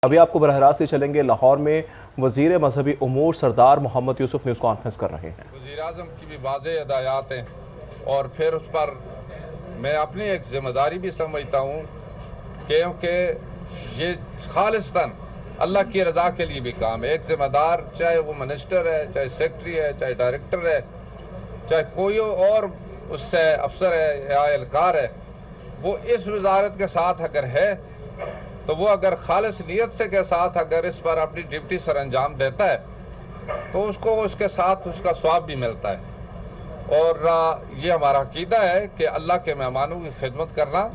ابھی آپ کو براہ راست چلیں گے، لاہور میں وزیر مذہبی امور سردار محمد یوسف نیوز کانفرنس کر رہے ہیں۔ وزیر اعظم کی بھی واضح ہدایات ہیں اور پھر اس پر میں اپنی ایک ذمہ داری بھی سمجھتا ہوں کیونکہ یہ خالصتاً اللہ کی رضا کے لیے بھی کام ہے۔ ایک ذمہ دار چاہے وہ منسٹر ہے، چاہے سیکٹری ہے، چاہے ڈائریکٹر ہے، چاہے کوئی اور اس سے افسر ہے یا اہلکار ہے، وہ اس وزارت کے ساتھ اگر ہے تو وہ اگر خالص نیت سے کے ساتھ اگر اس پر اپنی ڈیوٹی سر انجام دیتا ہے تو اس کو اس کے ساتھ اس کا ثواب بھی ملتا ہے۔ اور یہ ہمارا عقیدہ ہے کہ اللہ کے مہمانوں کی خدمت کرنا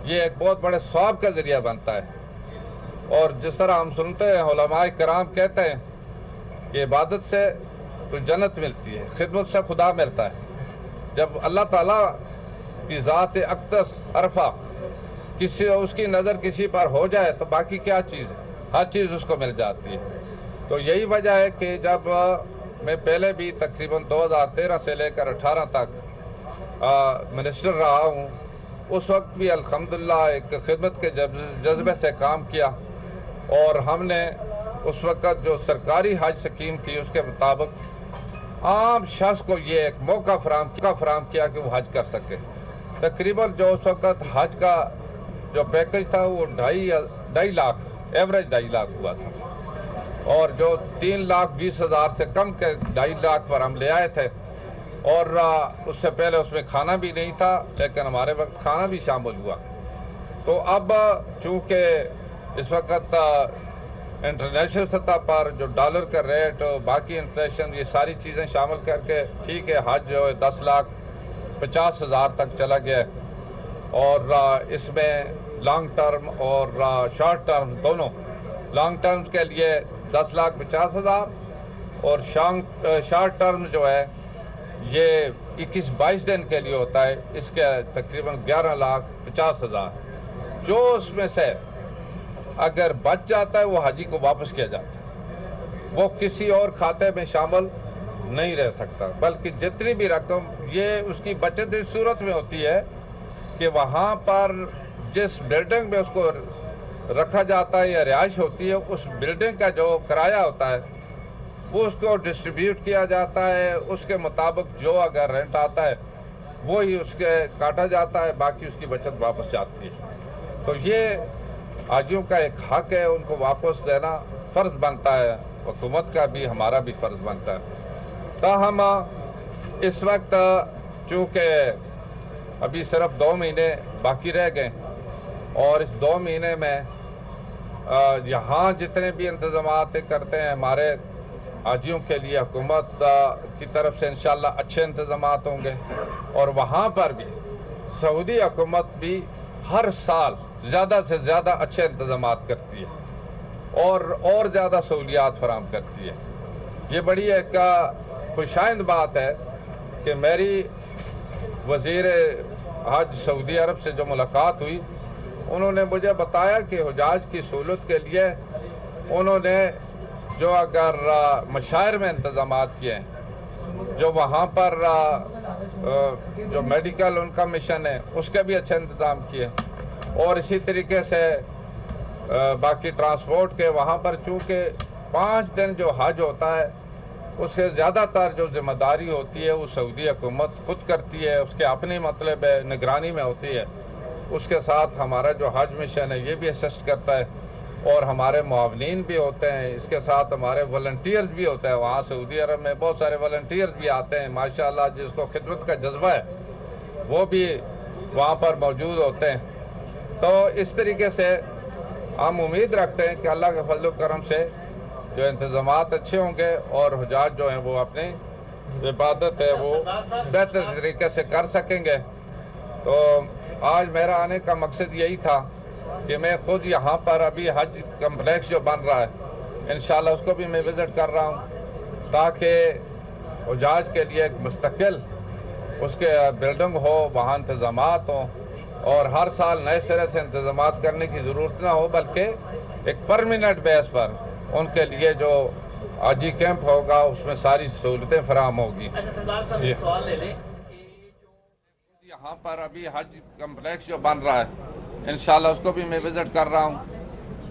یہ ایک بہت بڑے ثواب کا ذریعہ بنتا ہے۔ اور جس طرح ہم سنتے ہیں علماء کرام کہتے ہیں کہ عبادت سے تو جنت ملتی ہے، خدمت سے خدا ملتا ہے۔ جب اللہ تعالیٰ کی ذات اقدس عرفہ اس کی نظر کسی پر ہو جائے تو باقی کیا چیز ہے، ہر چیز اس کو مل جاتی ہے۔ تو یہی وجہ ہے کہ جب میں پہلے بھی تقریباً 2013 سے لے کر 18 تک منسٹر رہا ہوں، اس وقت بھی الحمدللہ ایک خدمت کے جذبے سے کام کیا، اور ہم نے اس وقت جو سرکاری حج سکیم تھی اس کے مطابق عام شخص کو یہ ایک موقع فراہم کیا کہ وہ حج کر سکے۔ تقریباً جو اس وقت حج کا جو پیکج تھا وہ 2.5 لاکھ ایوریج 2.5 لاکھ ہوا تھا، اور جو 3,20,000 سے کم کے 2.5 لاکھ پر ہم لے آئے تھے، اور اس سے پہلے اس میں کھانا بھی نہیں تھا، لیکن ہمارے وقت کھانا بھی شامل ہوا۔ تو اب چونکہ اس وقت انٹرنیشنل سطح پر جو ڈالر کا ریٹ، باقی انفلیشن، یہ ساری چیزیں شامل کر کے ٹھیک ہے حج جو ہے 10,50,000 تک چلا گیا ہے، اور اس میں لانگ ٹرم اور شارٹ ٹرم دونوں، لانگ ٹرم کے لیے 10,50,000 اور شارٹ ٹرم جو ہے یہ 21-22 دن کے لیے ہوتا ہے، اس کے تقریباً 11,50,000، جو اس میں سے اگر بچ جاتا ہے وہ حاجی کو واپس کیا جاتا ہے، وہ کسی اور کھاتے میں شامل نہیں رہ سکتا، بلکہ جتنی بھی رقم یہ اس کی بچت اس صورت میں ہوتی ہے کہ وہاں پر جس بلڈنگ میں اس کو رکھا جاتا ہے یا رہائش ہوتی ہے، اس بلڈنگ کا جو کرایہ ہوتا ہے وہ اس کو ڈسٹریبیوٹ کیا جاتا ہے، اس کے مطابق جو اگر رینٹ آتا ہے وہی اس کے کاٹا جاتا ہے، باقی اس کی بچت واپس جاتی ہے۔ تو یہ حاجیوں کا ایک حق ہے، ان کو واپس دینا فرض بنتا ہے، حکومت کا بھی ہمارا بھی فرض بنتا ہے۔ تاہم اس وقت چونکہ ابھی صرف 2 مہینے باقی رہ گئے، اور اس 2 مہینے میں یہاں جتنے بھی انتظامات کرتے ہیں ہمارے حاجیوں کے لیے حکومت کی طرف سے انشاءاللہ اچھے انتظامات ہوں گے، اور وہاں پر بھی سعودی حکومت بھی ہر سال زیادہ سے زیادہ اچھے انتظامات کرتی ہے اور زیادہ سہولیات فراہم کرتی ہے۔ یہ بڑی ایک خوشائند بات ہے کہ میری وزیر حج سعودی عرب سے جو ملاقات ہوئی، انہوں نے مجھے بتایا کہ حجاج کی سہولت کے لیے انہوں نے جو اگر مشاعر میں انتظامات کیے ہیں، جو وہاں پر جو میڈیکل ان کا مشن ہے اس کے بھی اچھے انتظام کیے، اور اسی طریقے سے باقی ٹرانسپورٹ کے وہاں پر چونکہ 5 دن جو حج ہوتا ہے اس کے زیادہ تر جو ذمہ داری ہوتی ہے وہ سعودی حکومت خود کرتی ہے، اس کے اپنی مطلب نگرانی میں ہوتی ہے، اس کے ساتھ ہمارا جو حج مشن ہے یہ بھی اسسٹ کرتا ہے، اور ہمارے معاونین بھی ہوتے ہیں، اس کے ساتھ ہمارے والنٹیئرز بھی ہوتے ہیں، وہاں سعودی عرب میں بہت سارے والنٹیئرز بھی آتے ہیں ماشاءاللہ، جس کو خدمت کا جذبہ ہے وہ بھی وہاں پر موجود ہوتے ہیں۔ تو اس طریقے سے ہم امید رکھتے ہیں کہ اللہ کے فضل و کرم سے جو انتظامات اچھے ہوں گے، اور حجاج جو ہیں وہ اپنی عبادت ہے وہ بہتر طریقے سے کر سکیں گے۔ تو آج میرا آنے کا مقصد یہی تھا کہ میں خود یہاں پر ابھی حج کمپلیکس جو بن رہا ہے انشاءاللہ اس کو بھی میں وزٹ کر رہا ہوں، تاکہ حجاج کے لیے ایک مستقل اس کے بلڈنگ ہو، وہاں انتظامات ہوں، اور ہر سال نئے سرے سے انتظامات کرنے کی ضرورت نہ ہو، بلکہ ایک پرمیننٹ بیس پر ان کے لیے جو حاجی کیمپ ہوگا اس میں ساری سہولتیں فراہم ہوگی۔ سوال لے لیں، یہاں پر ابھی حج کمپلیکس جو بن رہا ہے انشاءاللہ اس کو بھی میں وزٹ کر رہا ہوں،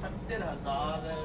70,000